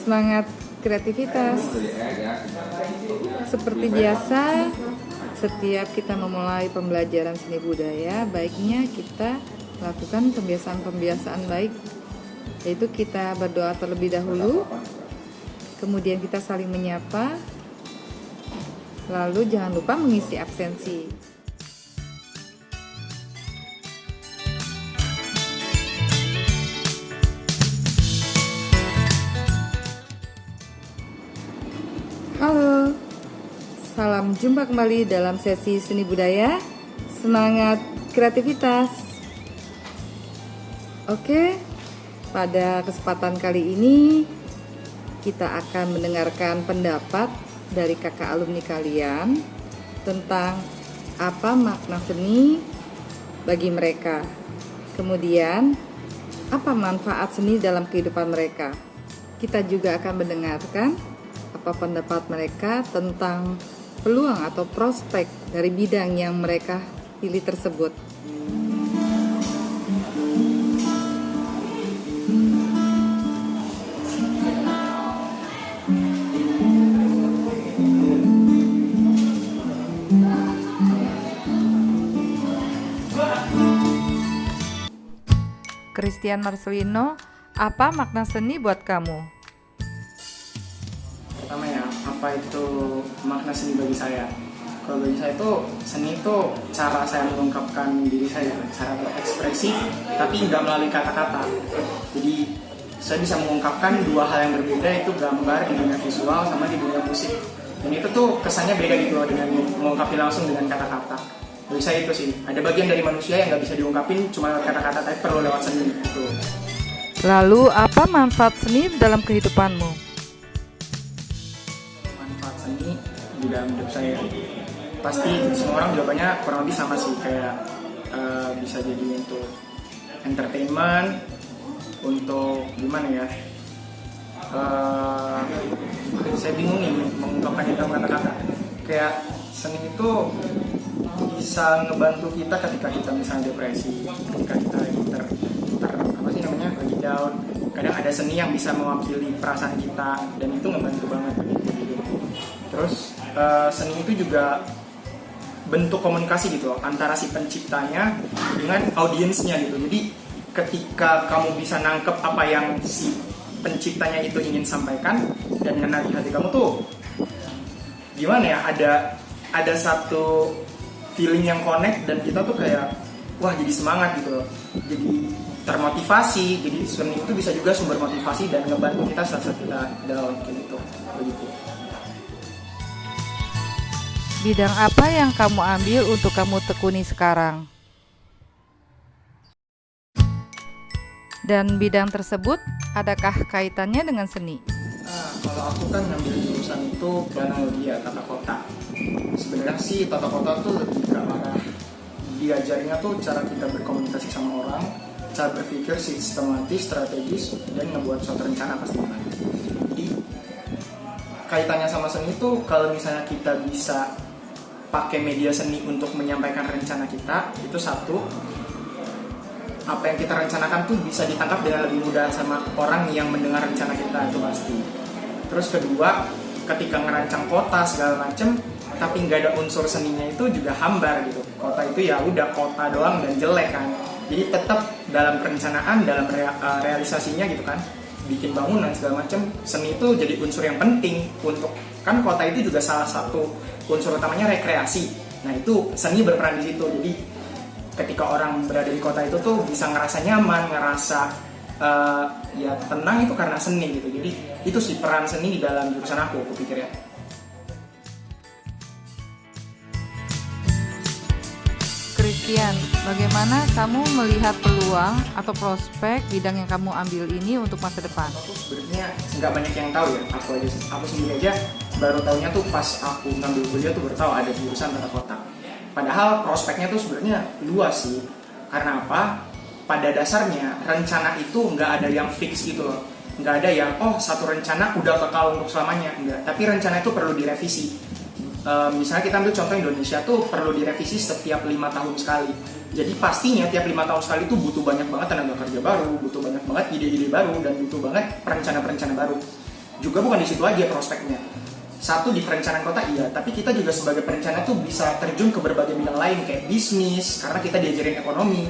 semangat kreativitas. Seperti biasa, setiap kita memulai pembelajaran seni budaya, baiknya kita lakukan pembiasaan-pembiasaan baik, yaitu kita berdoa terlebih dahulu, kemudian kita saling menyapa, lalu jangan lupa mengisi absensi. Halo, salam jumpa kembali dalam sesi seni budaya. Semangat kreativitas. Oke, pada kesempatan kali ini kita akan mendengarkan pendapat dari kakak alumni kalian tentang apa makna seni bagi mereka. Kemudian, apa manfaat seni dalam kehidupan mereka. Kita juga akan mendengarkan apa pendapat mereka tentang peluang atau prospek dari bidang yang mereka pilih tersebut. Christian Marcelino, apa makna seni buat kamu? Pertama ya, apa itu makna seni bagi saya? Kalau bagi saya itu, seni itu cara saya mengungkapkan diri saya, cara berekspresi, tapi nggak melalui kata-kata. Jadi saya bisa mengungkapkan dua hal yang berbeda, itu gambar di dunia visual sama di dunia musik. Dan itu tuh kesannya beda gitu loh dengan mengungkapin langsung dengan kata-kata. Bagi saya itu sih, ada bagian dari manusia yang nggak bisa diungkapin cuma lewat kata-kata, tapi perlu lewat seni gitu. Lalu apa manfaat seni dalam kehidupanmu? Di dalam hidup saya pasti semua orang jawabannya kurang lebih sama sih, kayak bisa jadi untuk entertainment, untuk gimana ya, saya bingung nih mengungkapkannya dalam kata-kata. Kayak seni itu bisa ngebantu kita ketika kita misalnya depresi, ketika kita lagi down. Kadang ada seni yang bisa mewakili perasaan kita dan itu ngebantu banget gitu. Terus seni itu juga bentuk komunikasi gitu antara si penciptanya dengan audiensnya gitu. Jadi ketika kamu bisa nangkep apa yang si penciptanya itu ingin sampaikan dan ngena di hati kamu tuh gimana ya, ada satu feeling yang connect dan kita tuh kayak wah jadi semangat gitu loh. Jadi termotivasi. Jadi seni itu bisa juga sumber motivasi dan ngebantu kita saat kita down gitu. Begitu. Bidang apa yang kamu ambil untuk kamu tekuni sekarang? Dan bidang tersebut adakah kaitannya dengan seni? Kalau aku kan ngambil jurusan itu planologi ya, tata kota. Sebenarnya sih tata kota tuh lebih ke arah diajarnya tuh cara kita berkomunikasi sama orang, cara berpikir sistematis, strategis, dan ngebuat suatu rencana pastinya. Jadi kaitannya sama seni itu kalau misalnya kita bisa pakai media seni untuk menyampaikan rencana kita, itu satu, apa yang kita rencanakan tuh bisa ditangkap dengan lebih mudah sama orang yang mendengar rencana kita, itu pasti. Terus kedua, ketika ngerancang kota segala macem tapi nggak ada unsur seninya itu juga hambar gitu. Kota itu ya udah kota doang dan jelek kan. Jadi tetap dalam perencanaan, dalam realisasinya gitu kan, bikin bangunan segala macam, seni itu jadi unsur yang penting untuk, kan kota itu juga salah satu unsur utamanya rekreasi. Nah itu seni berperan di situ. Jadi ketika orang berada di kota itu tuh bisa ngerasa nyaman, ngerasa ya tenang, itu karena seni gitu. Jadi itu sih peran seni di dalam jurusan aku pikir ya. Christian, bagaimana kamu melihat peluang atau prospek bidang yang kamu ambil ini untuk masa depan? Aku sebenarnya nggak banyak yang tahu ya. Aku sendiri aja baru tahunya tuh pas aku ngambil kuliah tuh baru tahu ada jurusan tata kota. Padahal prospeknya tuh sebenarnya luas sih. Karena apa? Pada dasarnya rencana itu nggak ada yang fix gitu loh. Nggak ada yang satu rencana udah kekal untuk selamanya, enggak. Tapi rencana itu perlu direvisi. Misalnya kita ambil contoh Indonesia tuh perlu direvisi setiap 5 tahun sekali. Jadi pastinya tiap 5 tahun sekali itu butuh banyak banget tenaga kerja baru, butuh banyak banget ide-ide baru, dan butuh banget perencana-perencana baru. juga bukan di situ aja prospeknya. Satu di perencanaan kota iya, tapi kita juga sebagai perencana tuh bisa terjun ke berbagai bidang lain kayak bisnis, karena kita diajarin ekonomi,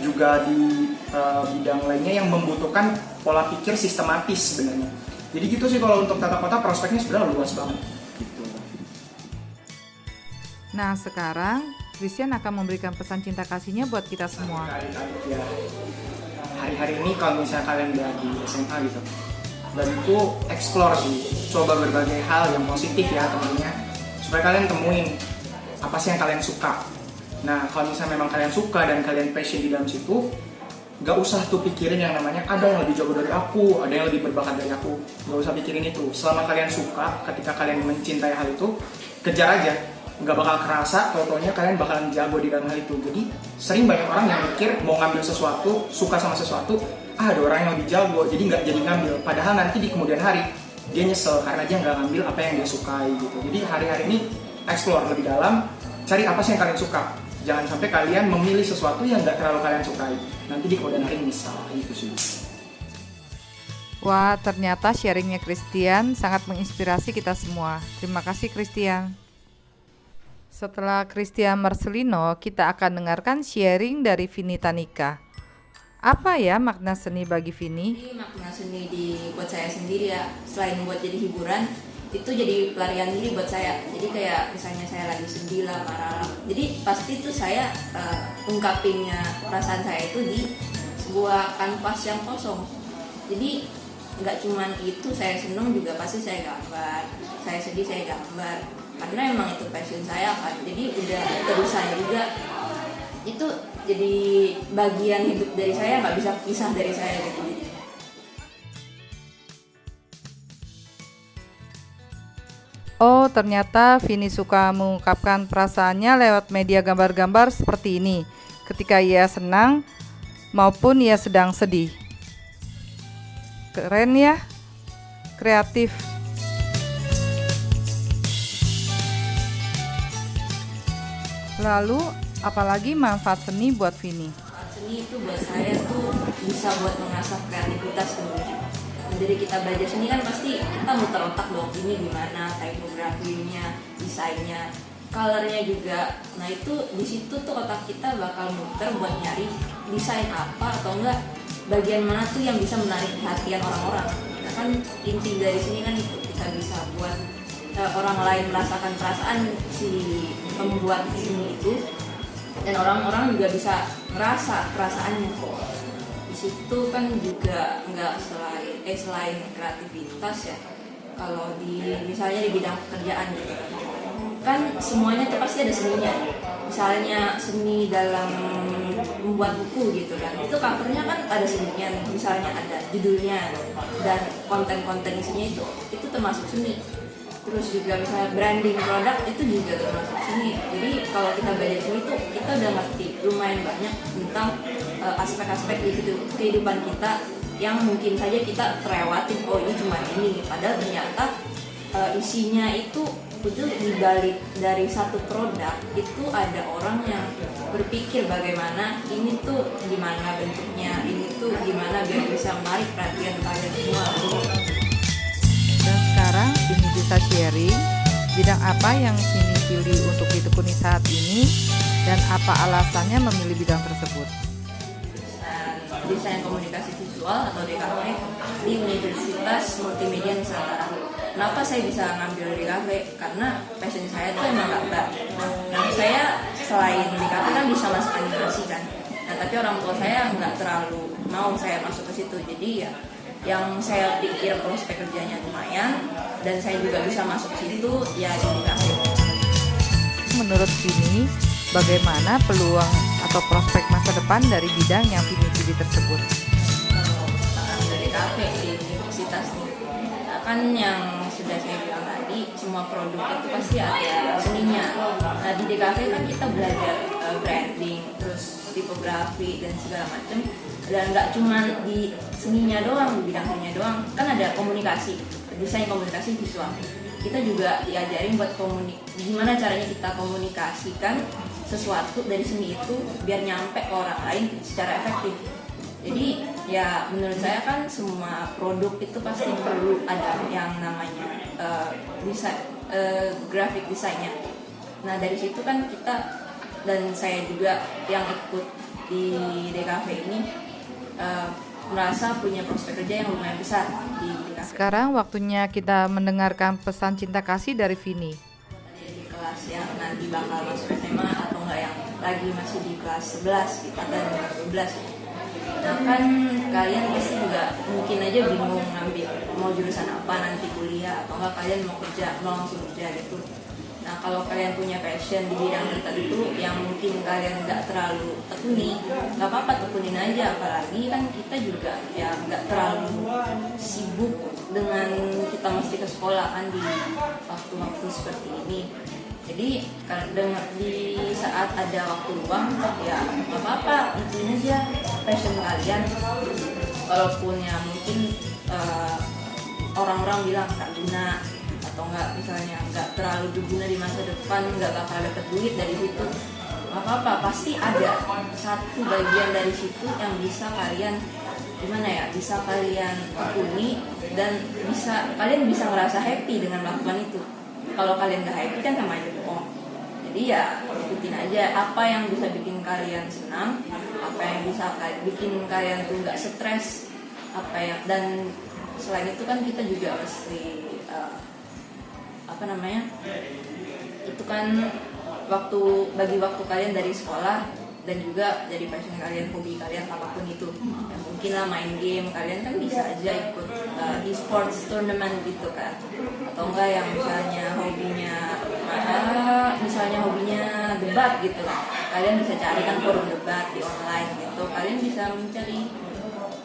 juga di bidang lainnya yang membutuhkan pola pikir sistematis sebenarnya. Jadi gitu sih kalau untuk tata kota prospeknya sebenarnya luas banget. Gitu. Nah, sekarang Christian akan memberikan pesan cinta kasihnya buat kita semua. Ya, hari-hari ini kalau misalnya kalian udah di SMA gitu, dan itu explore sih, coba berbagai hal yang positif ya temennya, supaya kalian temuin apa sih yang kalian suka. Nah kalau misalnya memang kalian suka dan kalian passion di dalam situ, gak usah tuh pikirin yang namanya ada yang lebih jago dari aku, ada yang lebih berbakat dari aku. Gak usah pikirin itu. Selama kalian suka, ketika kalian mencintai hal itu, kejar aja. Gak bakal kerasa, tau-taunya kalian bakalan jago di dalam hal itu. Jadi sering banyak orang yang mikir mau ngambil sesuatu, suka sama sesuatu, ada orang yang lebih jago, jadi nggak jadi ngambil. Padahal nanti di kemudian hari dia nyesel karena dia nggak ngambil apa yang dia sukai gitu. Jadi hari-hari ini explore lebih dalam, cari apa sih yang kalian suka. Jangan sampai kalian memilih sesuatu yang nggak terlalu kalian sukai. Nanti di kemudian hari nyesel gitu sih. Wah, ternyata sharingnya Christian sangat menginspirasi kita semua. Terima kasih Christian. Setelah Christian Marcelino, kita akan dengarkan sharing dari Vini Tanika. Apa ya makna seni bagi Vini? Jadi makna seni buat saya sendiri ya, selain buat jadi hiburan, itu jadi pelarian diri buat saya. Jadi kayak misalnya saya lagi sedih lah, marah lah, jadi pasti tuh saya ungkapinnya perasaan saya itu di sebuah kanvas yang kosong. Jadi nggak cuman itu, saya seneng juga pasti saya gambar, saya sedih saya gambar, karena emang itu passion saya kan. Jadi udah terusannya juga itu jadi bagian hidup dari saya, nggak bisa pisah dari saya gitu. Oh, ternyata Vini suka mengungkapkan perasaannya lewat media gambar-gambar seperti ini ketika ia senang maupun ia sedang sedih. Keren ya, kreatif. Lalu, apalagi manfaat seni buat Vini? Seni itu buat saya tuh bisa buat mengasah kreativitas tentunya. Dari kita belajar seni kan pasti kita muter otak dong, ini gimana tipografinya, desainnya, colornya juga. Nah itu di situ tuh otak kita bakal muter buat nyari desain apa atau enggak bagian mana tuh yang bisa menarik perhatian orang-orang. Nah kan inti dari sini kan itu kita bisa buat orang lain merasakan perasaan si pembuat seni itu, dan orang-orang juga bisa ngerasa perasaannya. Di situ kan juga nggak selain kreativitas ya, kalau misalnya di bidang pekerjaan gitu kan semuanya tuh pasti ada seninya. Misalnya seni dalam membuat buku gitu kan, itu covernya kan ada seninya nih, misalnya ada judulnya dan konten-konten isinya itu termasuk seni. Terus juga misalnya branding produk itu juga termasuk seni. Jadi kalau kita belajar seni itu kita udah ngerti lumayan banyak tentang aspek-aspek di kehidupan kita yang mungkin saja kita terlewatin, oh ini cuma ini, padahal ternyata isinya itu dibalik dari satu produk itu ada orang yang berpikir bagaimana ini tuh gimana bentuknya, ini tuh gimana biar bisa menarik perhatian kalian semua. Dan sekarang Vini bisa sharing bidang apa yang Vini pilih untuk ditekuni saat ini dan apa alasannya memilih bidang tersebut. Desain komunikasi visual atau DKV di Universitas Multimedia Nusantara. Kenapa saya bisa ngambil DKV? Karena passion saya tuh emang gambar. Nah saya selain DKV kan bisa masuk animasi kan. Nah tapi orang tua saya nggak terlalu mau saya masuk ke situ. Jadi ya yang saya pikir prospek kerjanya lumayan dan saya juga bisa masuk ke situ ya di DKV. Menurut Vini, bagaimana peluang atau prospek masa depan dari bidang yang Vini pilih tersebut? Dari DKV di universitas nih, nah, kan yang sudah saya bilang tadi, semua produk itu pasti ada seninya. Nah di DKV kan kita belajar branding, terus tipografi dan segala macam. Dan nggak cuma di seninya doang, di bidang seninya doang, kan ada komunikasi, desain komunikasi visual. Kita juga diajarin buat gimana caranya kita komunikasikan sesuatu dari seni itu biar nyampe ke orang lain secara efektif. Jadi ya menurut saya kan semua produk itu pasti perlu ada yang namanya desain, graphic desainnya. Nah dari situ kan kita dan saya juga yang ikut di DKV ini merasa punya prospek kerja yang lumayan besar di DKV. Sekarang waktunya kita mendengarkan pesan cinta kasih dari Vini. Di kelas yang nanti bakal masuk SMA atau enggak yang lagi masih di kelas 11 kita dan kelas 12 ya. Nah kan kalian pasti juga mungkin aja bingung ngambil mau jurusan apa nanti kuliah atau enggak kalian mau kerja, mau langsung kerja gitu. Nah kalau kalian punya passion di bidang tertentu yang mungkin kalian nggak terlalu tekuni, nggak apa-apa tekunin aja. Apalagi kan kita juga ya nggak terlalu sibuk dengan kita mesti ke sekolah kan di waktu-waktu seperti ini. Jadi di saat ada waktu luang ya nggak apa-apa ituin aja passion kalian. Walaupun ya mungkin orang-orang bilang tak guna atau enggak misalnya nggak terlalu berguna di masa depan, nggak bakal dapet duit dari situ, nggak apa-apa, pasti ada satu bagian dari situ yang bisa kalian gimana ya, bisa kalian tekuni dan kalian bisa ngerasa happy dengan melakukan itu. Kalau kalian nggak happy kan sama aja bohong. Jadi ya ikutin aja apa yang bisa bikin kalian senang, apa yang bisa bikin kalian tuh nggak stres, dan selain itu kan kita juga mesti itu kan bagi waktu kalian dari sekolah dan juga jadi passion kalian, hobi kalian apapun itu ya, mungkin lah main game, kalian kan bisa aja ikut e-sports tournament gitu kan, atau enggak yang misalnya hobinya debat gitu, kalian bisa cari kan forum debat di online gitu, kalian bisa mencari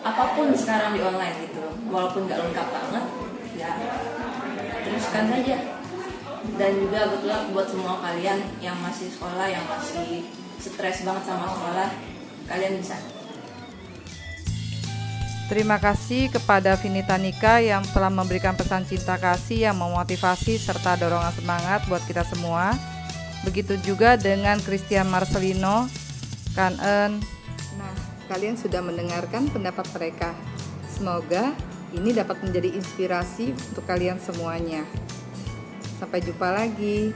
apapun sekarang di online gitu, walaupun nggak lengkap banget ya teruskan saja. Dan juga good luck buat semua kalian yang masih sekolah, yang masih stres banget sama sekolah, kalian bisa. Terima kasih kepada Vini Tanika yang telah memberikan pesan cinta kasih yang memotivasi serta dorongan semangat buat kita semua. Begitu juga dengan Christian Marcelino, Kanen. Nah, kalian sudah mendengarkan pendapat mereka. Semoga ini dapat menjadi inspirasi untuk kalian semuanya. Sampai jumpa lagi.